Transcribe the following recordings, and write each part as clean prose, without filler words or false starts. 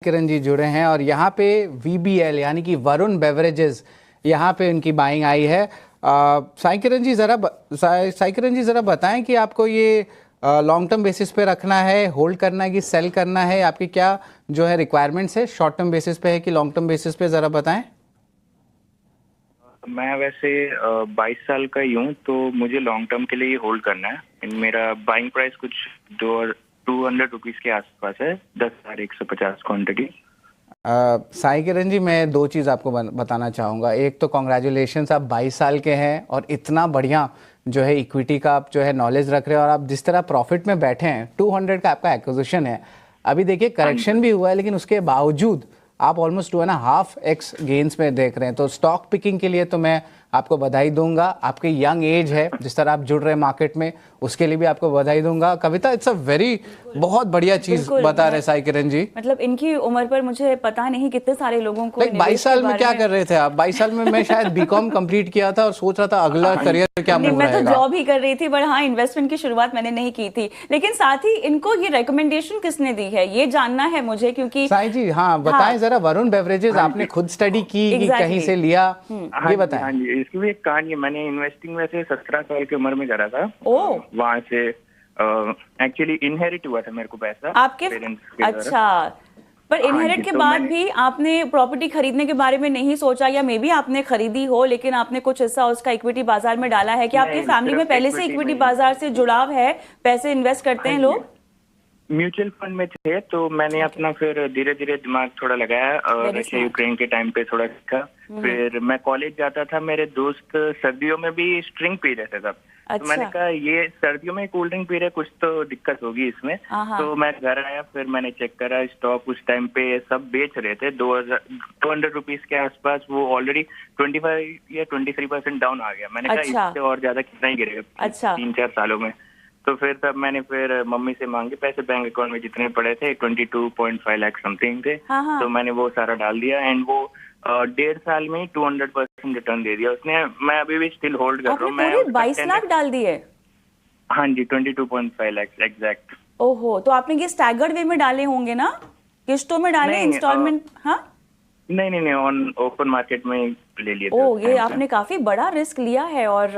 किरण जी जुड़े हैं और यहाँ पे VBL यानी कि वरुण बेवरेजेस यहाँ पे उनकी बाइंग आई है। साई किरण जी ज़रा बताएं कि आपको ये लॉन्ग टर्म बेसिस पे रखना है, होल्ड करना है कि सेल करना है, आपकी क्या जो है रिक्वायरमेंट्स है, शॉर्ट टर्म बेसिस पे है कि लॉन्ग टर्म बेसिस पे, ज़रा बताएं। मैं वैसे 22 साल का ही हूँ, तो मुझे लॉन्ग टर्म के लिए ही होल्ड करना है। मेरा बाइंग प्राइस कुछ 200 रुपीज़ के आसपास है, 10,150 क्वान्टिटी। साई किरण जी, मैं दो चीज़ आपको बताना चाहूँगा। एक तो कॉन्ग्रेचुलेशंस, आप 22 साल के हैं और इतना बढ़िया जो है इक्विटी का आप जो है नॉलेज रख रहे हैं और आप जिस तरह प्रॉफिट में बैठे हैं, 200 का आपका एक्विजिशन है। अभी देखिए करेक्शन भी हुआ है लेकिन उसके बावजूद आप ऑलमोस्ट 2.5x गेन्स में देख रहे हैं। तो स्टॉक पिकिंग के लिए तो मैं आपको बधाई दूंगा। आपकी यंग एज है, जिस तरह आप जुड़ रहे हैं मार्केट में, उसके लिए भी आपको बधाई दूंगा। कविता, इट्स अ वेरी बहुत बढ़िया चीज बता रहे साई किरण जी। मतलब इनकी उम्र पर मुझे पता नहीं कितने सारे लोगों को 22 साल में क्या कर रहे थे आप? 22 साल में मैं शायद बीकॉम कंप्लीट किया था और सोच रहा था अगला करियर क्या मूव रहेगा। मैं तो जॉब ही कर रही थी, बट हाँ, इन्वेस्टमेंट की शुरुआत मैंने नहीं की थी। लेकिन साथ ही इनको ये रिकमेंडेशन किसने दी है, ये जानना है मुझे, क्योंकि साई जी हाँ बताएं जरा। वरुण बेवरेजेस आपने खुद स्टडी की कि कहीं से लिया, ये बताएं। हाँ जी, इसकी भी एक कहानी। मैंने इन्वेस्टिंग में से 17 साल की उम्र में करा था। वहाँ से एक्चुअली इनहेरिट हुआ था मेरे को पैसा आपके पेरेंट्स के। अच्छा, पर इनहेरिट के बाद भी आपने प्रॉपर्टी खरीदने के बारे में नहीं सोचा, या मे बी आपने खरीदी हो लेकिन आपने कुछ हिस्सा उसका इक्विटी बाजार में डाला है? क्या आपकी फैमिली में पहले से इक्विटी बाजार से जुड़ाव है, पैसे इन्वेस्ट करते हैं लोग? म्यूचुअल फंड में थे, तो मैंने अपना फिर धीरे धीरे दिमाग थोड़ा लगाया और रशिया यूक्रेन के टाइम पे थोड़ा सीखा। फिर मैं कॉलेज जाता था, मेरे दोस्त सर्दियों में भी स्ट्रिंग पी रहे थे तब। तो मैंने कहा ये सर्दियों में कोल्ड ड्रिंक पी रहे, कुछ तो दिक्कत होगी इसमें। तो मैं घर आया, फिर मैंने चेक करा स्टॉक उस टाइम पे सब बेच रहे थे 200 रुपीज के आसपास। वो ऑलरेडी 25 या 23% डाउन आ गया। मैंने कहा इससे और ज्यादा कितना ही गिरेगा 3-4 सालों में। तो फिर तब मैंने फिर मम्मी से मांगे पैसे, बैंक अकाउंट में जितने पड़े थे 22.5 लाख समथिंग थे। तो मैंने वो सारा डाल दिया एंड वो 1.5 साल में ही 200% रिटर्न दे दिया उसने। मैं अभी भी स्टिल होल्ड कर रहा हूँ। मैं 22 लाख डाल दिए? हाँ जी, 22.5 लाख एग्जैक्ट। ओहो, तो आपने ये स्टैगर्ड वे में डाले होंगे ना, किस्तों में डाले, इंस्टॉलमेंट? हाँ नहीं, ऑन ओपन मार्केट में ले लिए। ये आपने काफी बड़ा रिस्क लिया है और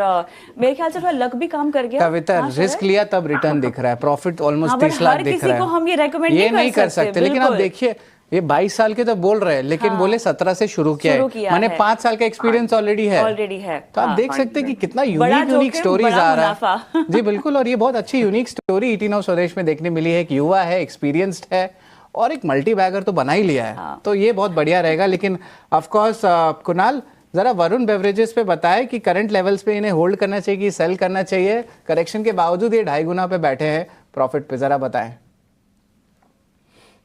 मेरे ख्याल से थोड़ा लक भी काम कर गया। कविता, रिस्क लिया तब रिटर्न दिख रहा है, प्रॉफिट ऑलमोस्ट 30 लाख दिख रहा है। को हम ये रेकमेंड नहीं कर सकते। लेकिन आप देखिए, ये 22 साल के तो बोल रहे हैं लेकिन बोले 17 से शुरू किया है। मैंने 5 साल का एक्सपीरियंस ऑलरेडी है। तो आप देख सकते हैं कि कितना यूनिक स्टोरीज आ रहा है। जी बिल्कुल, और ये बहुत अच्छी यूनिक स्टोरी 18 स्वदेश में देखने मिली है। एक युवा है, एक्सपीरियंस्ड है और एक मल्टी बैगर तो बना ही लिया है। तो ये बहुत बढ़िया रहेगा। लेकिन ऑफ कोर्स कुणाल, जरा वरुण बेवरेजेस पे बताएं कि करंट लेवल्स पे इन्हें होल्ड करना चाहिए कि सेल करना चाहिए? करेक्शन के बावजूद ये 2.5 गुना पे बैठे हैं प्रॉफिट पे, जरा बताएं।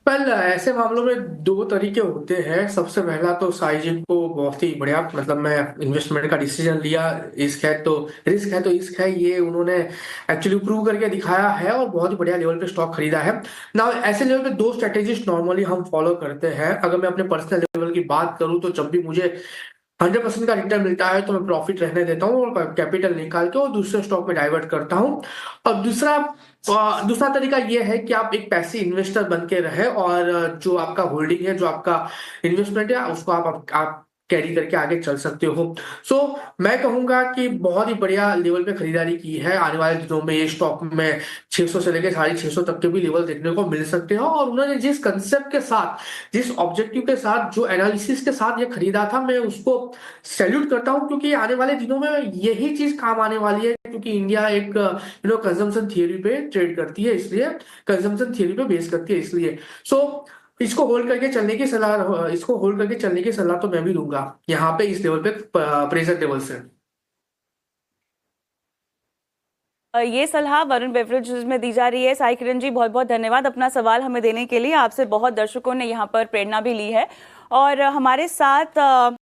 वेल, ऐसे मामलों में दो तरीके होते हैं। सबसे पहला तो साई जी को बहुत ही बढ़िया, मतलब मैं इन्वेस्टमेंट का डिसीजन लिया, रिस्क है तो इश्क है, ये उन्होंने एक्चुअली प्रूव करके दिखाया है और बहुत ही बढ़िया लेवल पे स्टॉक खरीदा है ना। ऐसे लेवल पे दो स्ट्रेटेजीज नॉर्मली हम फॉलो करते हैं। अगर मैं अपने पर्सनल लेवल की बात करूं तो जब भी मुझे 100% का रिटर्न मिलता है तो मैं प्रॉफिट रहने देता हूँ और कैपिटल निकाल के और दूसरे स्टॉक में डाइवर्ट करता हूँ। और दूसरा तरीका ये है कि आप एक पैसिव इन्वेस्टर बन के रहे और जो आपका होल्डिंग है, जो आपका इन्वेस्टमेंट है, उसको आप कैरी करके आगे चल सकते हो। मैं कहूंगा कि बहुत ही बढ़िया लेवल पे खरीदारी की है। आने वाले दिनों में ये स्टॉक में 600 से लेकर 650 तक के भी लेवल देखने को मिल सकते हैं। और उन्होंने जिस कंसेप्ट के साथ, जिस ऑब्जेक्टिव के साथ, जो एनालिसिस के साथ ये खरीदा था, मैं उसको सैल्यूट करता हूँ, क्योंकि आने वाले दिनों में यही चीज काम आने वाली है। क्योंकि इंडिया एक कंजम्पशन थियरी पे ट्रेड करती है, इसलिए कंजम्पशन थियरी पे बेस करती है, इसलिए इसको होल्ड करके चलने की सलाह तो मैं भी दूंगा यहाँ पे, इस लेवल पे, प्रेजेंट लेवल से। ये सलाह वरुण बेवरेजेस में दी जा रही है। साई किरण जी, बहुत बहुत धन्यवाद अपना सवाल हमें देने के लिए। आपसे बहुत दर्शकों ने यहाँ पर प्रेरणा भी ली है और हमारे साथ